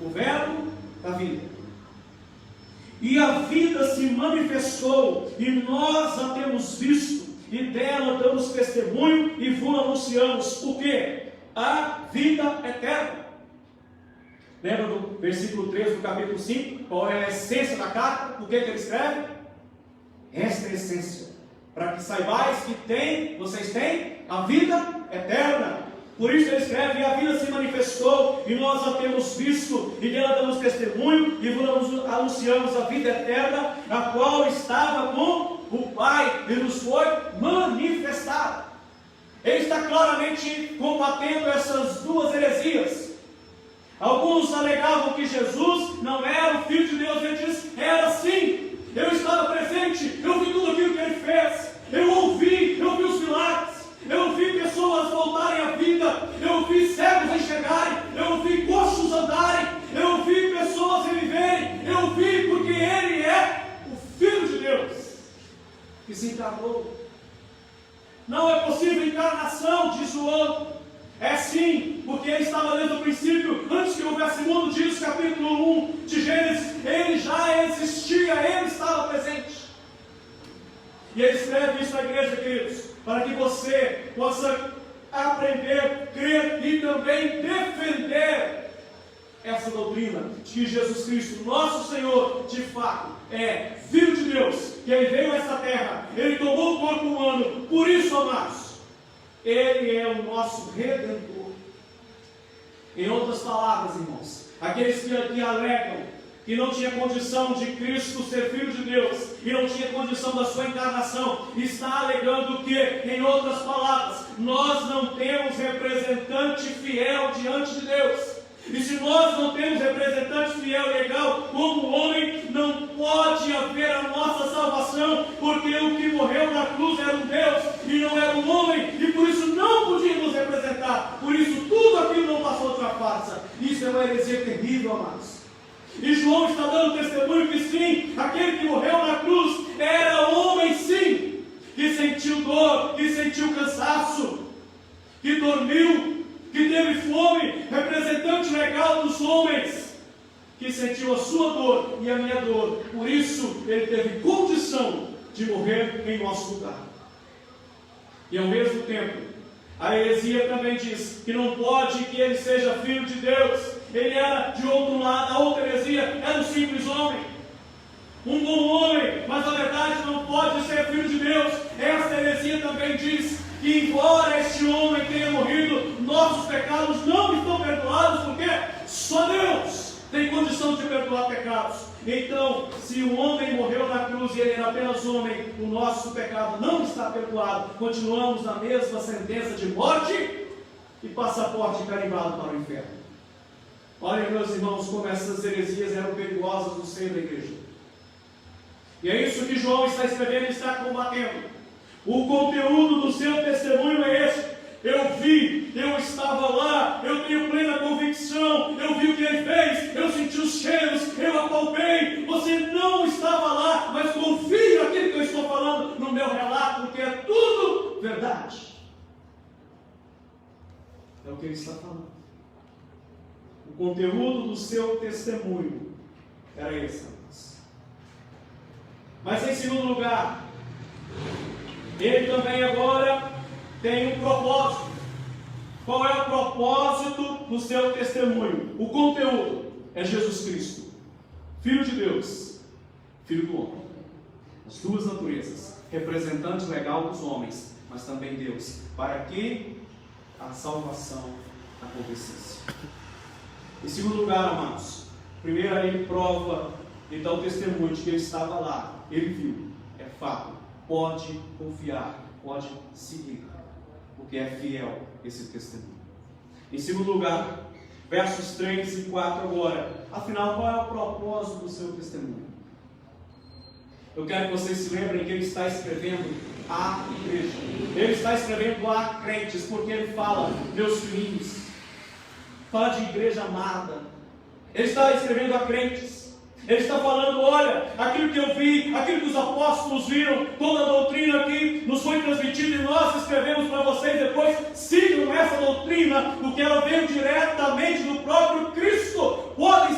o verbo da vida. E a vida se manifestou, e nós a temos visto, e dela damos testemunho, e vos anunciamos o quê? A vida eterna. Lembra do versículo 3 do capítulo 5? Qual é a essência da carta? O que ele escreve? Esta é a essência. Para que saibais que vocês têm a vida eterna. Por isso ele escreve: e a vida se manifestou, e nós a temos visto, e dela damos testemunho, e vos anunciamos a vida eterna, a qual estava com o Pai, e nos foi manifestada. Ele está claramente combatendo essas duas heresias. Alguns alegavam que Jesus não era o Filho de Deus. Ele diz: era sim, eu estava presente, eu vi tudo aquilo que ele fez, eu ouvi os milagres, eu vi pessoas voltarem à vida, eu vi cegos enxergarem, eu vi coxos andarem, eu vi pessoas reviverem, eu vi porque ele é o Filho de Deus que se encarnou. Não é possível encarnação, diz o outro. É sim, porque ele estava desde o princípio, antes que houvesse mundo, diz capítulo 1 de Gênesis, ele já existia, ele estava presente. E ele escreve isso na igreja, queridos, para que você possa aprender, crer e também defender essa doutrina de que Jesus Cristo, nosso Senhor, de fato, é Filho de Deus, que ele veio a esta terra, ele tomou o corpo humano. Por isso, amados, ele é o nosso Redentor. Em outras palavras, irmãos, aqueles que alegam que não tinha condição de Cristo ser Filho de Deus, e não tinha condição da sua encarnação, está alegando que, em outras palavras, nós não temos representante fiel diante de Deus. E se nós não temos representante fiel e legal como homem, não pode haver a nossa salvação, porque o que morreu na cruz era um Deus e não era um homem, e por isso não podia nos representar. Por isso tudo aquilo não passou de uma farsa. Isso é uma heresia terrível, amados. E João está dando testemunho que sim, aquele que morreu na cruz era homem sim, que sentiu dor, que sentiu cansaço, que dormiu, que teve fome, representante legal dos homens, que sentiu a sua dor e a minha dor. Por isso ele teve condição de morrer em nosso lugar. E ao mesmo tempo, a heresia também diz que não pode que ele seja Filho de Deus. Ele era de outro lado, a outra heresia era um simples homem, um bom homem, mas na verdade não pode ser Filho de Deus. Essa heresia também diz que, embora este homem tenha morrido, nossos pecados não estão perdoados, porque só Deus tem condição de perdoar pecados. Então, se o homem morreu na cruz e ele era apenas homem, o nosso pecado não está perdoado. Continuamos na mesma sentença de morte e passaporte carimbado para o inferno. Olha, meus irmãos, como essas heresias eram perigosas no seio da igreja. E é isso que João está escrevendo e está combatendo. O conteúdo do seu testemunho é esse: eu vi, eu estava lá, eu tenho plena convicção, eu vi o que ele fez, eu senti os cheiros, eu apalpei. Você não estava lá, mas confie naquilo que eu estou falando no meu relato, porque é tudo verdade. É o que ele está falando. O conteúdo do seu testemunho era esse. Mas em segundo lugar, ele também agora tem um propósito. Qual é o propósito do seu testemunho? O conteúdo é Jesus Cristo, Filho de Deus, Filho do homem. As duas naturezas, representante legal dos homens, mas também Deus, para que a salvação acontecesse. Em segundo lugar, amados, primeiro ele prova, ele dá o testemunho de que ele estava lá, ele viu, é fato, pode confiar, pode seguir, porque é fiel esse testemunho. Em segundo lugar, versos 3 e 4 agora, afinal, qual é o propósito do seu testemunho? Eu quero que vocês se lembrem que ele está escrevendo à igreja, ele está escrevendo a crentes, porque ele fala, meus filhinhos, fala de igreja amada. Ele está escrevendo a crentes. Ele está falando, olha, aquilo que eu vi, aquilo que os apóstolos viram, toda a doutrina que nos foi transmitida e nós escrevemos para vocês depois, sigam essa doutrina, porque ela veio diretamente do próprio Cristo. Podem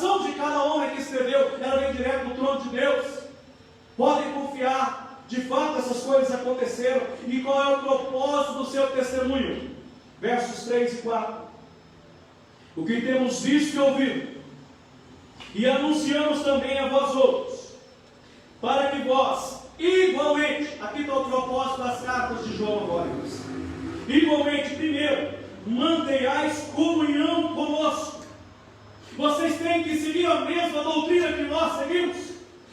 coração de cada homem que escreveu, ela vem direto do trono de Deus. Podem confiar, de fato essas coisas aconteceram. E qual é o propósito do seu testemunho? Versos 3 e 4. O que temos visto e ouvido, e anunciamos também a vós outros, para que vós, igualmente, aqui está o propósito das cartas de João agora, igualmente, primeiro, mantenhais comunhão conosco. Vocês têm que seguir a mesma doutrina que nós seguimos,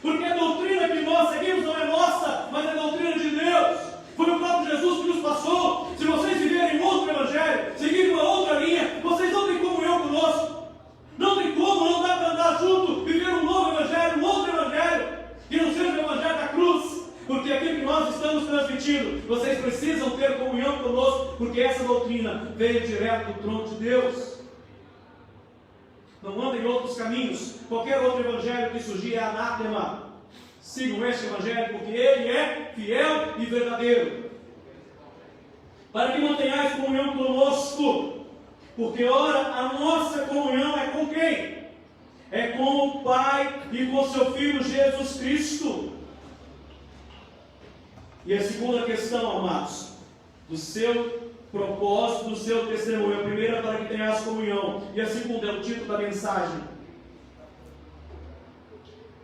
porque a doutrina que nós seguimos não é nossa, mas é a doutrina de Deus. Foi o próprio Jesus que nos passou. Se vocês viverem outro evangelho, seguirem uma outra linha, vocês não têm comunhão conosco. Não tem como, não dá para andar junto, viver um novo evangelho, um outro evangelho, que não seja o evangelho da cruz. Porque aquilo que nós estamos transmitindo, vocês precisam ter comunhão conosco, porque essa doutrina veio direto do trono de Deus. Não andem em outros caminhos. Qualquer outro evangelho que surgir é anátema. Sigam este evangelho, porque ele é fiel e verdadeiro. Para que mantenhais comunhão conosco, porque ora a nossa comunhão é com quem? É com o Pai e com seu Filho Jesus Cristo. E a segunda questão, amados, do seu propósito, do seu testemunho. A primeira é para que tenhas comunhão, e a segunda é o título da mensagem.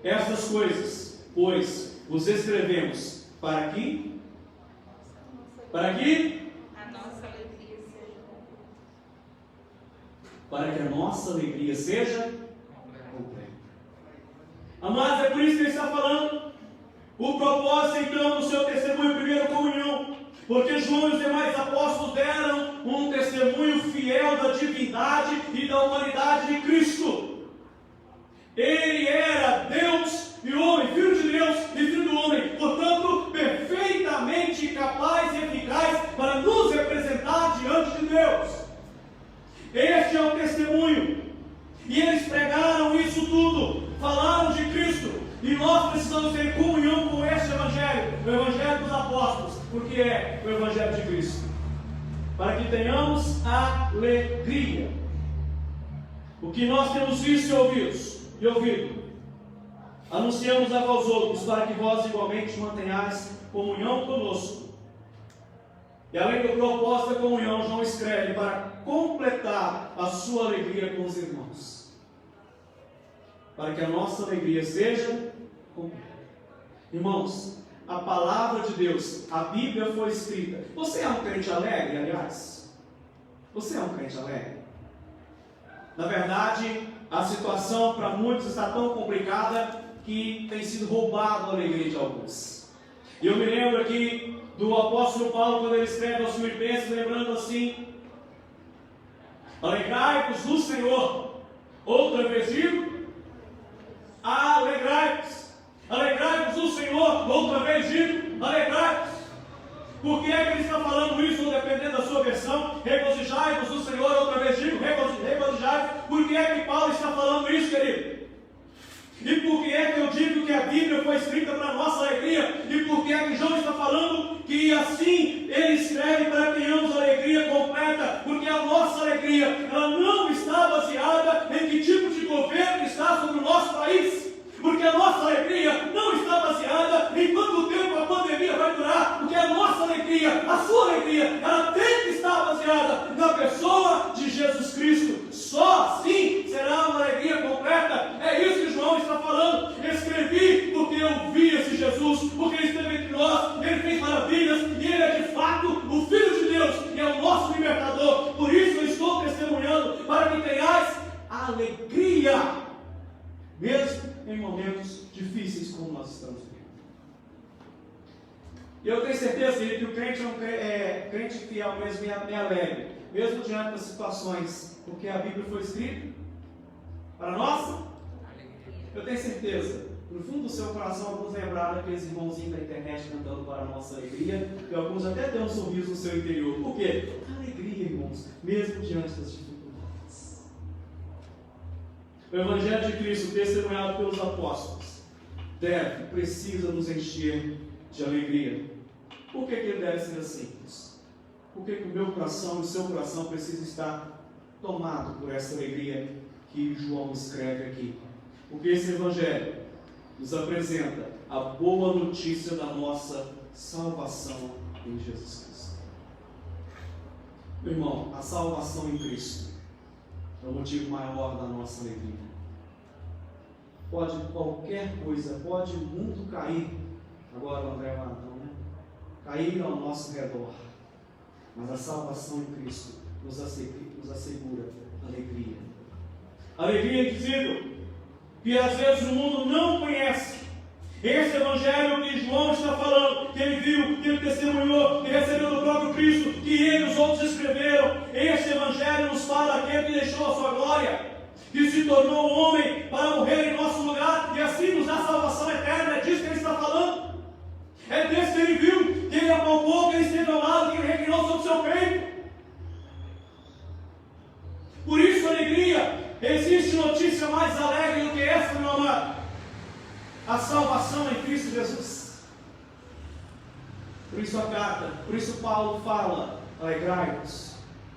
Estas coisas, pois, vos escrevemos para que? Para que? A nossa alegria seja Para que a nossa alegria seja completa. Amados, é por isso que ele está falando. O propósito, então, do seu testemunho, primeiro, comunhão. Porque João e os demais apóstolos deram um testemunho fiel da divindade e da humanidade de Cristo. Ele era Deus e homem, Filho de Deus e Filho do homem, portanto, perfeitamente capaz e eficaz para nos representar diante de Deus. Este é o testemunho. E eles pregaram isso tudo, falaram de Cristo. E nós precisamos ter comunhão com este evangelho, o evangelho dos apóstolos, porque é o evangelho de Cristo, para que tenhamos alegria. O que nós temos visto e ouvido, anunciamos a vós outros, para que vós igualmente mantenhais comunhão conosco. E além do propósito da comunhão, João escreve para completar a sua alegria com os irmãos, para que a nossa alegria seja completa. Irmãos, a palavra de Deus, a Bíblia foi escrita. Você é um crente alegre, aliás? Você é um crente alegre? Na verdade, a situação para muitos está tão complicada que tem sido roubado a alegria de alguns. E eu me lembro aqui do apóstolo Paulo, quando ele escreve aos Filipenses, lembrando assim: alegrai-vos no Senhor. Outra vez digo, alegrai-vos. Alegrai-vos no Senhor. Outra vez digo, alegrai-vos. Por que é que ele está falando isso, ou dependendo da sua versão? Regozijai-vos no Senhor. Outra vez digo, regozijai-vos. Por que é que Paulo está falando isso, querido? E por que é que eu digo que a Bíblia foi escrita para a nossa alegria? E por que é que João está falando que assim ele escreve para que tenhamos alegria completa? Porque a nossa alegria, ela não está baseada em que tipo de governo está sobre o nosso país. Porque a nossa alegria não está baseada em quanto tempo a pandemia vai durar. Porque a nossa alegria, a sua alegria, ela tem que estar baseada na pessoa de Jesus Cristo. Só assim será uma alegria completa. É isso que João está falando. Escrevi porque eu vi esse Jesus, porque ele esteve entre nós, ele fez maravilhas, e ele é de fato o Filho de Deus, e é o nosso libertador. Por isso eu estou testemunhando, para que tenhais alegria, mesmo em momentos difíceis como nós estamos vivendo. E eu tenho certeza que o crente é crente fiel mesmo e alegre, mesmo diante das situações, porque a Bíblia foi escrita para nós. Eu tenho certeza, no fundo do seu coração, alguns lembraram daqueles irmãozinhos da internet cantando para a nossa alegria, e alguns até têm um sorriso no seu interior. Por quê? Alegria, irmãos, mesmo diante das dificuldades. O Evangelho de Cristo, testemunhado pelos apóstolos, precisa nos encher de alegria. Por que ele deve ser assim? Por que o meu coração e o seu coração precisam estar tomados por essa alegria que João escreve aqui. Porque esse Evangelho nos apresenta a boa notícia da nossa salvação em Jesus Cristo. Meu irmão, a salvação em Cristo é o motivo maior da nossa alegria. Pode qualquer coisa, pode o mundo cair, agora o André Martão, né? Cair ao nosso redor, mas a salvação em Cristo nos assegura alegria. Alegria indizível, que às vezes o mundo não conhece. Esse Evangelho que João está falando, que ele viu, que ele testemunhou, que recebeu do próprio Cristo, que ele e os outros escreveram, esse Evangelho nos fala daquele que deixou a sua glória, que se tornou um homem para morrer em nosso lugar e assim nos dá salvação eterna. É disso que ele está falando. É desse que ele viu, que ele apalpou, que ele esteve ao lado, que ele reclinou sobre o seu peito. Por isso, alegria. Existe notícia mais alegre do que essa, meu amado? A salvação em Cristo Jesus. Por isso a carta, por isso Paulo fala: alegrai-vos,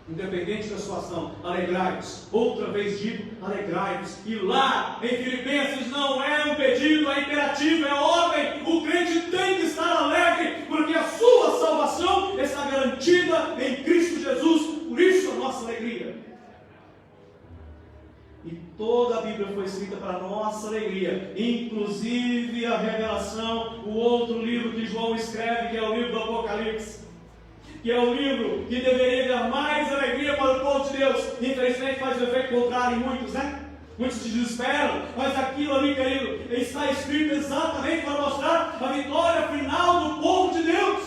independente da sua ação, alegrai-vos. Outra vez digo, alegrai-vos. E lá em Filipenses não é um pedido, é imperativo, é ordem. O crente tem que estar alegre, porque a sua salvação está garantida em Cristo Jesus. Por isso a nossa alegria. E toda a Bíblia foi escrita para a nossa alegria, inclusive a Revelação, o outro livro que João escreve, que é o livro do Apocalipse, que é o livro que deveria dar mais alegria para o povo de Deus. Infelizmente faz o efeito contrário em muitos, né? Muitos se desesperam, mas aquilo ali, querido, está escrito exatamente para mostrar a vitória final do povo de Deus.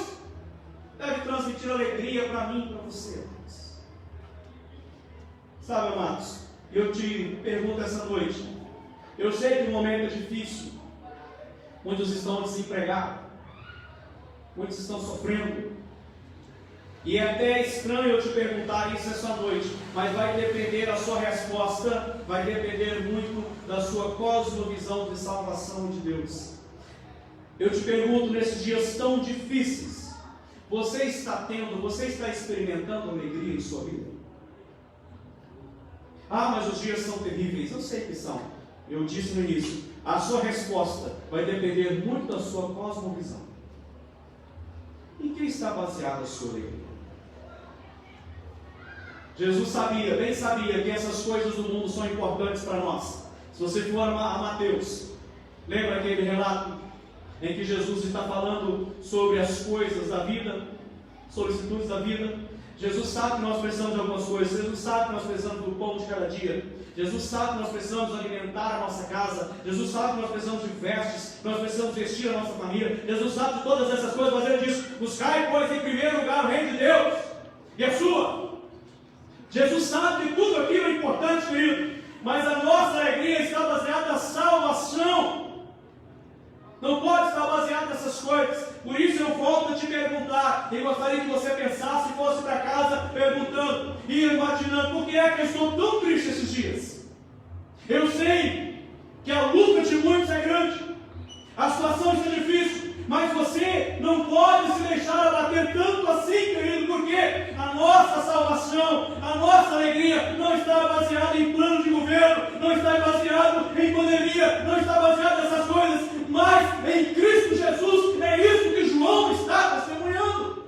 Deve transmitir alegria para mim e para você, amados. Sabe, amados? Eu te pergunto essa noite. Eu sei que o momento é difícil. Muitos estão desempregados. Muitos estão sofrendo. E é até estranho eu te perguntar isso essa noite. Mas vai depender da sua resposta. Vai depender muito da sua cosmovisão de salvação de Deus. Eu te pergunto nesses dias tão difíceis. Você está experimentando alegria em sua vida? Ah, mas os dias são terríveis. Eu sei que são. Eu disse no início, a sua resposta vai depender muito da sua cosmovisão. Em que está baseada a sua alegria? Jesus sabia, bem sabia, que essas coisas do mundo são importantes para nós. Se você for a Mateus, lembra aquele relato em que Jesus está falando sobre as coisas da vida, solicitudes da vida? Jesus sabe que nós precisamos de algumas coisas. Jesus sabe que nós precisamos do pão de cada dia. Jesus sabe que nós precisamos alimentar a nossa casa. Jesus sabe que nós precisamos de vestes, que nós precisamos vestir a nossa família. Jesus sabe de todas essas coisas, mas Ele diz: buscai, pois, em primeiro lugar o reino de Deus e a sua. Jesus sabe que tudo aquilo é importante, querido, mas a nossa alegria está baseada na salvação. Não pode estar baseado nessas coisas. Por isso eu volto a te perguntar, e gostaria que você pensasse e fosse para casa perguntando e imaginando: por que é que eu estou tão triste esses dias? Eu sei que a luta de muitos é grande, a situação está difícil, mas você não pode se deixar abater tanto assim, querido, porque a nossa salvação, a nossa alegria não está baseada em plano de governo, não está baseado em pandemia, não está baseado nessas coisas, mas em Cristo Jesus. É isso que João está testemunhando.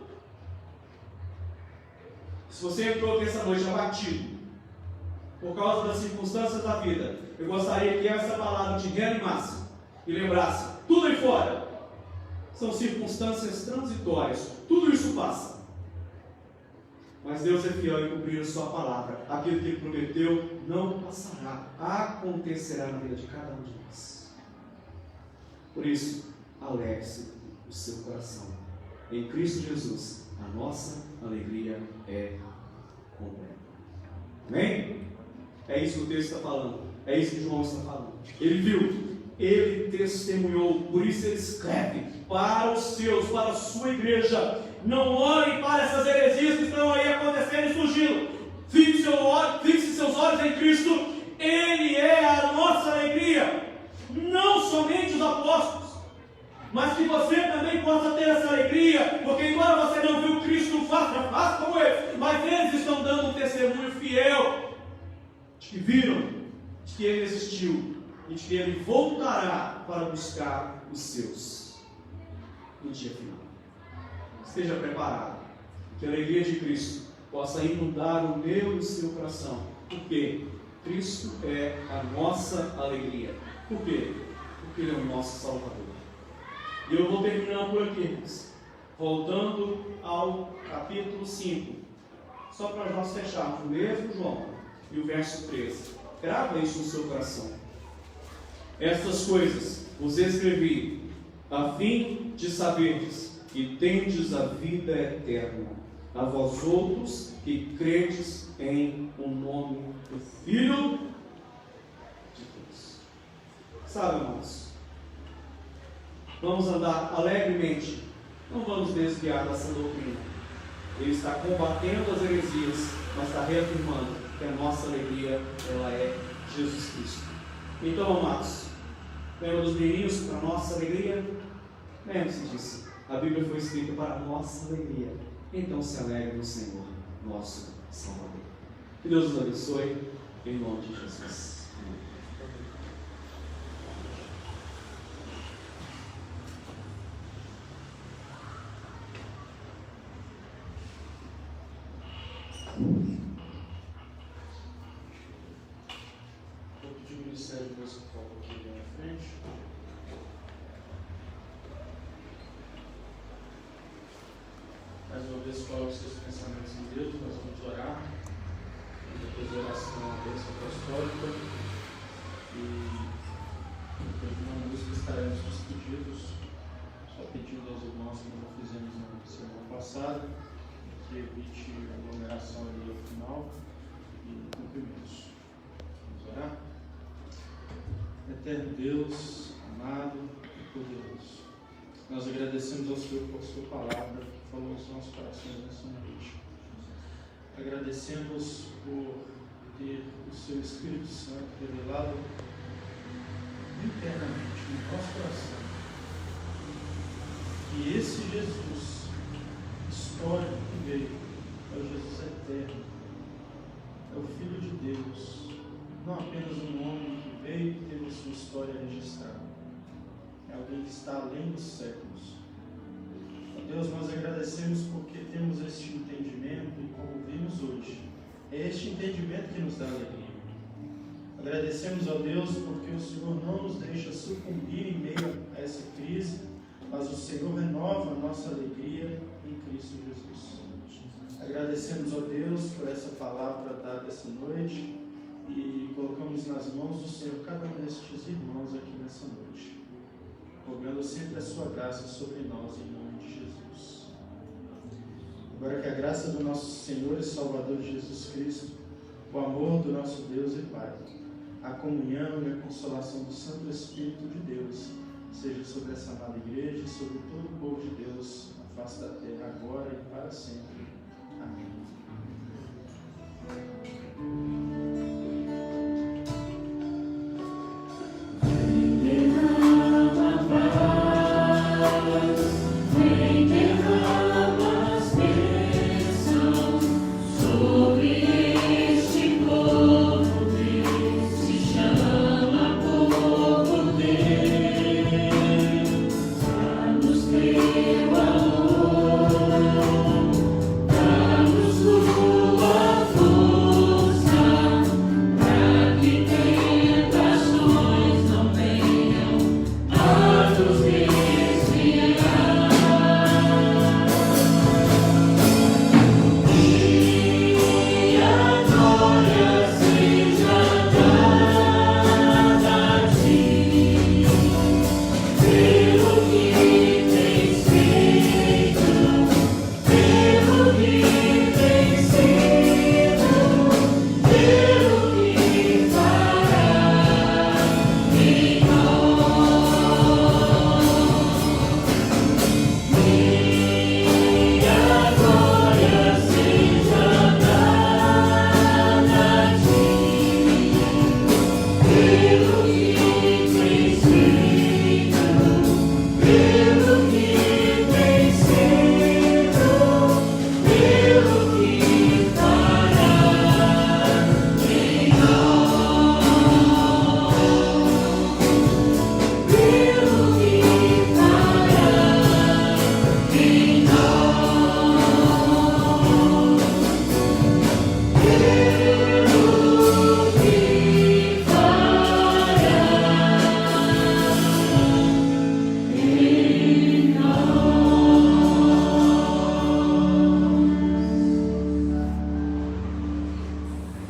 Se você entrou aqui essa noite abatido por causa das circunstâncias da vida, eu gostaria que essa palavra te reanimasse e lembrasse: tudo aí fora são circunstâncias transitórias, tudo isso passa, mas Deus é fiel em cumprir a sua palavra. Aquilo que Ele prometeu não passará, acontecerá na vida de cada um de nós. Por isso, alegre-se o seu coração. Em Cristo Jesus, a nossa alegria é completa. Amém? É isso que o texto está falando. É isso que João está falando. Ele viu, ele testemunhou, por isso ele escreve para os seus, para a sua igreja: não olhem para essas heresias que estão aí acontecendo e surgindo. Fixe seus olhos em Cristo. Ele é a nossa alegria. Não somente os apóstolos, mas que você também possa ter essa alegria, porque embora você não viu Cristo face a face como eles, mas eles estão dando um testemunho fiel de que viram que Ele existiu e de que Ele voltará para buscar os seus no dia final. Esteja preparado, que a alegria de Cristo possa inundar o meu e o seu coração, porque Cristo é a nossa alegria. Por quê? Porque Ele é o nosso Salvador. E eu vou terminando por aqui, irmãos, voltando ao capítulo 5, só para nós fecharmos o mesmo João e o verso 13. Grava isso no seu coração. Estas coisas vos escrevi a fim de saberdes que tendes a vida eterna, a vós outros que credes em o nome do Filho de Deus. Sabe, irmãos, vamos andar alegremente, não vamos desviar dessa doutrina. Ele está combatendo as heresias, mas está reafirmando que a nossa alegria, ela é Jesus Cristo. Então, amados, lembra dos meninos para a nossa alegria? Lembre-se disso. A Bíblia foi escrita para a nossa alegria. Então se alegre no Senhor, nosso Salvador. Que Deus nos abençoe, em nome de Jesus. Vou pedir o Ministério Municipal aqui na frente. Mais uma vez, coloque seus pensamentos em Deus, nós vamos orar. Depois da oração, a bênção apostólica. E depois de uma música estaremos despedidos. Só pedindo aos irmãos que não fizemos na semana passada, que evite aglomeração ali ao final e cumprimentos. Vamos orar? Eterno Deus, amado e poderoso, nós agradecemos ao Senhor por sua palavra que falou aos nossos corações nessa noite. Agradecemos por ter o seu Espírito Santo revelado internamente no nosso coração que esse Jesus histórico que veio é o Jesus eterno, é o Filho de Deus, não apenas um homem que veio e teve a sua história registrada, é alguém que está além dos séculos. Ó Deus, nós agradecemos porque temos este entendimento e como vimos hoje, é este entendimento que nos dá alegria. Agradecemos a Deus porque o Senhor não nos deixa sucumbir em meio a essa crise, mas o Senhor renova a nossa alegria em Cristo Jesus. Agradecemos a Deus por essa palavra dada essa noite e colocamos nas mãos do Senhor cada um destes irmãos aqui nessa noite, rogando sempre a sua graça sobre nós em nome de Jesus. Agora que a graça do nosso Senhor e Salvador Jesus Cristo, o amor do nosso Deus e Pai, a comunhão e a consolação do Santo Espírito de Deus seja sobre essa amada igreja e sobre todo o povo de Deus na face da terra, agora e para sempre. Amém. Vem derrama